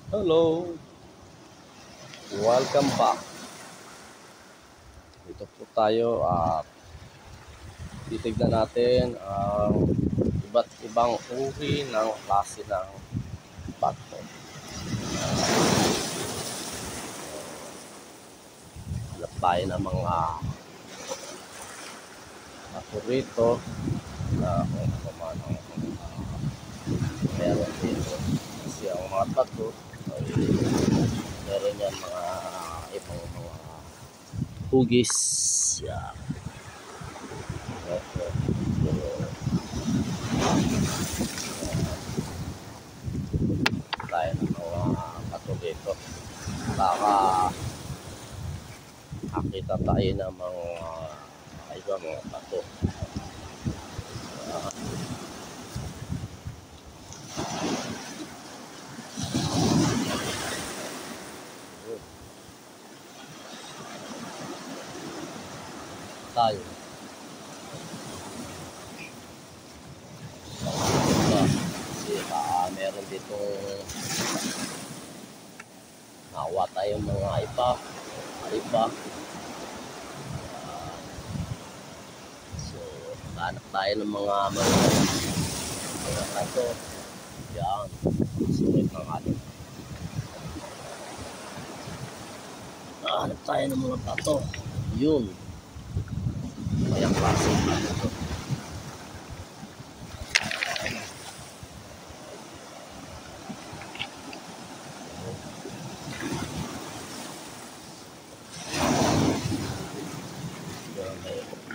Hello, welcome back. Dito po tayo at titignan natin ang iba't ibang uri ng klase ng bato. Hanap tayo ng mga bato rito na kung ano man ang meron dito. Kasi ang mga bato ay meron yan mga ibang mga hugis. Yan. Tayo ng mga bato dito. Baka nakita tayo ng mga ibang mga bato. Tayo. Kasi meron dito nawa tayong mga iba. So, hanap tayo ng mga bato. Yan. Sulit ng atin. Hanap tayo ng mga bato. Yun. Mayang klase ito.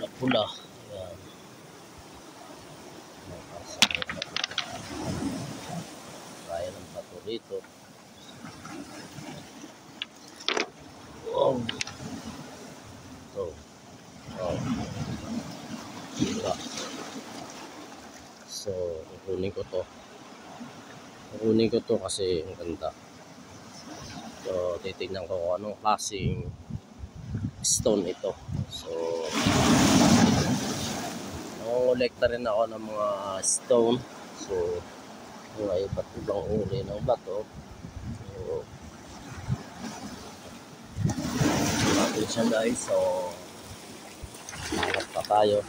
May pula. Yan. Kaya ng bato rito. Oh. So. Oh. So, kukunin ko to kasi ang ganda. So, titignan ko kung anong klaseng stone ito. So, nangongolekta rin ako ng mga stone. So, mga iba't ibang uri ng bato. So, natin siya guys. So, hanap pa tayo.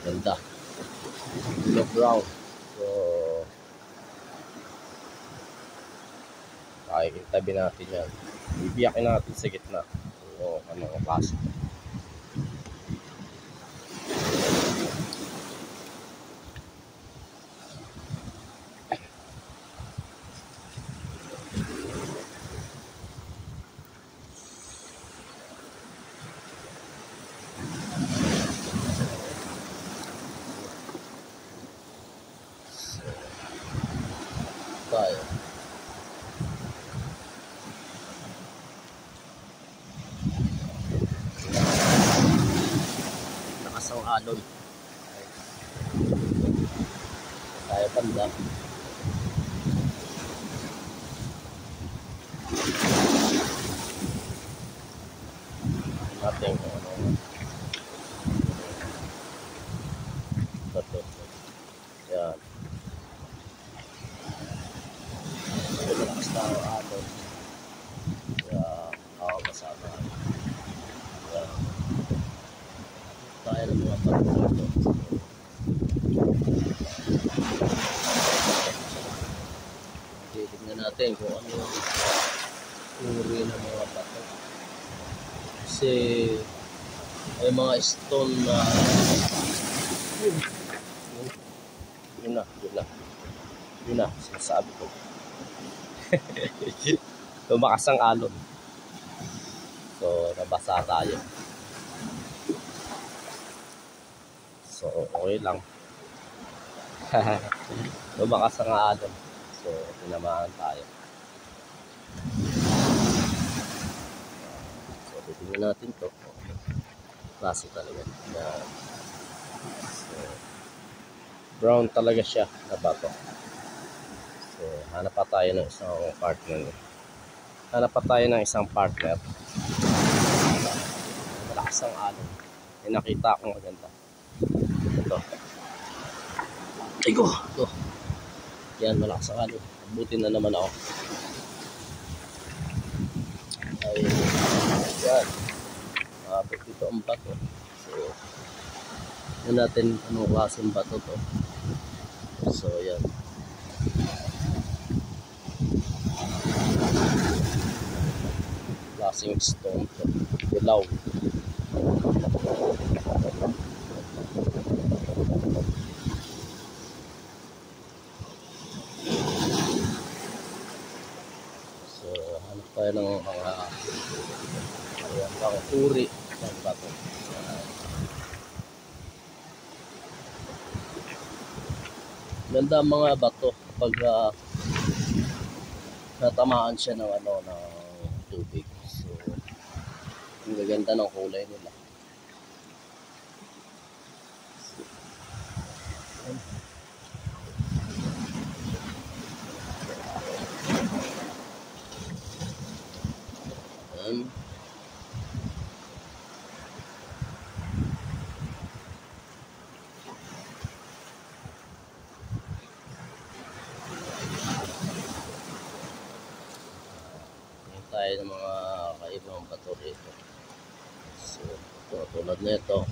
Ganda. Yellow brown. So, tabi natin yan. Bibiyakin natin sa gitna. So, anong klase. Tayo. Nakasang alon. Tayo banda. Natin kung ano. Ito. Yan. Basta alon. Yan. Ako kasama. Yan. Tayo ng mga pagkakas ito. Tignan natin kung ano yung uri ng mga bato. Kasi may mga stone na yun na sinasabi ko. Lumakas ang alon. So, nabasa tayo. So, okay lang. Lumakas ang alon. So, tinamaan tayo. So, titingnan natin to. Klase talaga. Yan. So, brown talaga siya na bato. So, hanap pa tayo ng isang partner. Malakas ang alon. May nakita akong maganda. dito. Ay ko! Ito. Yan, malakas ang halo. Buti na naman ako. Ay, yan. Abot dito ang bato. So, yan natin anong klaseng bato to. So, yan. Klaseng stone to. Dilaw. So, hanap tayo ng mga ayan lang, uri ng bato. Ganda ang mga bato pag natamaan siya ng ng tubig. So, ang gaganda ng kulay nila. Ayan. Tayo ng mga kaibang bato rito. So, ito, tulad nito.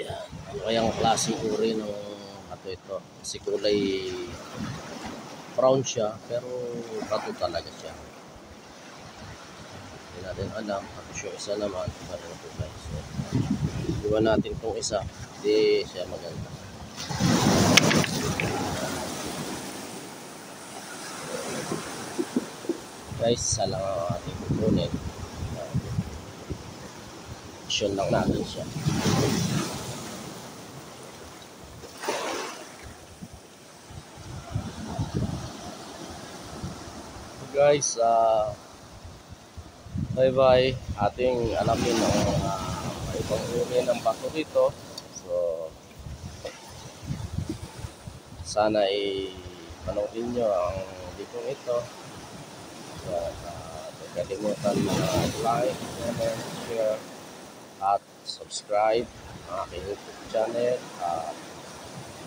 Yan. Ano kayang klaseng uri ng bato ito? Kasi kulay brown siya, pero bato talaga siya. Hindi natin alam. Tapos yung isa naman, iba rin ang kulay. So, iwan natin itong isa. Hindi siya maganda. Guys, isa lang ang ating kukunin. Action lang natin siya. Guys, bye-bye. Ating alamin ang ibang uri ng bato dito. So, sana panoorin nyo ang video ito. At huwag kalimutan like, comment, share, at subscribe ang aking YouTube channel. At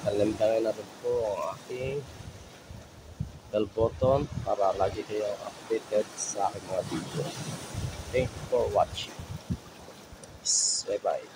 kalimutan na rin po ang aking bell button para lagi kayong updated sa aking mga video. Thank you for watching. Bye bye.